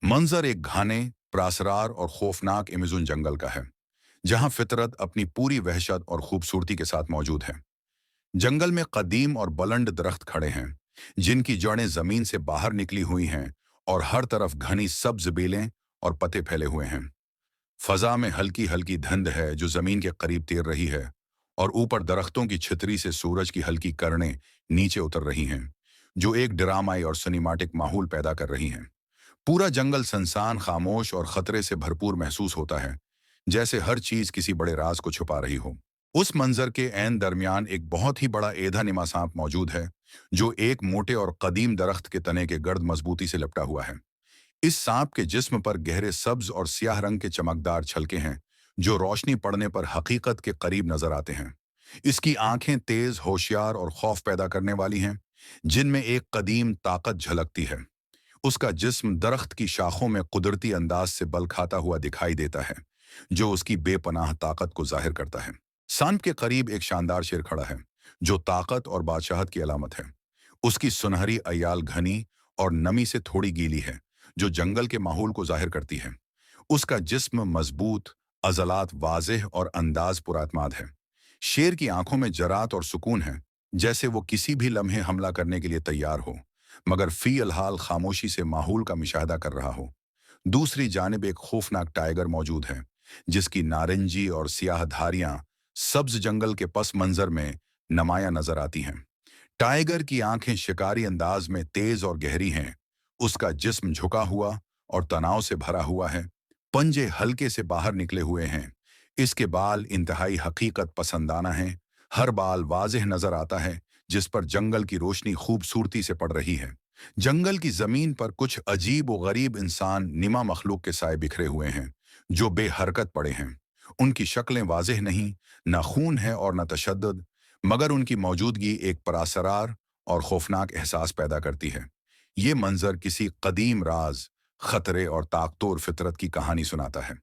मंजर एक घाने, प्रासरार और खौफनाक एमेज़न जंगल का है, जहां फितरत अपनी पूरी वहशत और खूबसूरती के साथ मौजूद है। जंगल में कदीम और बुलंद दरख्त खड़े हैं, जिनकी जड़ें जमीन से बाहर निकली हुई हैं और हर तरफ घनी सब्ज बेलें और पत्ते फैले हुए हैं। फजा में हल्की हल्की धुंध है जो जमीन के करीब तैर रही है, और ऊपर दरख्तों की छितरी से सूरज की हल्की किरणें नीचे उतर रही हैं, जो एक ड्रामाई और सिनेमैटिक माहौल पैदा कर रही हैं। पूरा जंगल सनसान, खामोश और खतरे से भरपूर महसूस होता है, जैसे हर चीज किसी बड़े राज को छुपा रही हो। उस मंजर के ऐन दरमियान एक बहुत ही बड़ा एधा निमा सांप मौजूद है, जो एक मोटे और कदीम दरख्त के तने के गर्द मजबूती से लिपटा हुआ है। इस सांप के जिस्म पर गहरे सब्ज और स्याह रंग के चमकदार छलके हैं, जो रोशनी पड़ने पर हकीकत के करीब नजर आते हैं। इसकी आंखें तेज, होशियार और खौफ पैदा करने वाली हैं, जिनमें एक कदीम ताकत झलकती है। उसका जिस्म दरख्त की शाखों में कुदरती अंदाज से बल खाता हुआ दिखाई देता है, जो उसकी बेपनाह ताकत को जाहिर करता है। सांप के करीब एक शानदार शेर खड़ा है, जो ताकत और बादशाहत की अलामत है। उसकी सुनहरी अयाल घनी और नमी से थोड़ी गीली है, जो जंगल के माहौल को जाहिर करती है। उसका जिस्म मजबूत, अजलात वाज़ेह और अंदाज पुरातमाद है। शेर की आंखों में जरात और सुकून है, जैसे वो किसी भी लम्हे हमला करने के लिए तैयार हो, मगर फी अलहाल खामोशी से माहौल का मुशाहदा कर रहा हो। दूसरी जानिब एक खौफनाक टाइगर मौजूद है, जिसकी नारंगी और सियाह धारियां सब्ज जंगल के पस मंजर में नमाया नजर आती हैं। टाइगर की आंखें शिकारी अंदाज में तेज और गहरी हैं। उसका जिस्म झुका हुआ और तनाव से भरा हुआ है। पंजे हल्के से बाहर निकले हुए हैं। इसके बाल इंतहाई हकीकत पसंदाना हैं। हर बाल वाज़ेह नजर आता है, जिस पर जंगल की रोशनी खूबसूरती से पड़ रही है। जंगल की जमीन पर कुछ अजीब व गरीब इंसान निमा मखलूक के साए बिखरे हुए हैं, जो बेहरकत पड़े हैं। उनकी शक्लें वाज़ेह नहीं, न खून है और न तशद्दुद, मगर उनकी मौजूदगी एक परासरार और खौफनाक एहसास पैदा करती है। ये मंजर किसी कदीम राज, खतरे और ताकतोर फितरत की कहानी सुनाता है।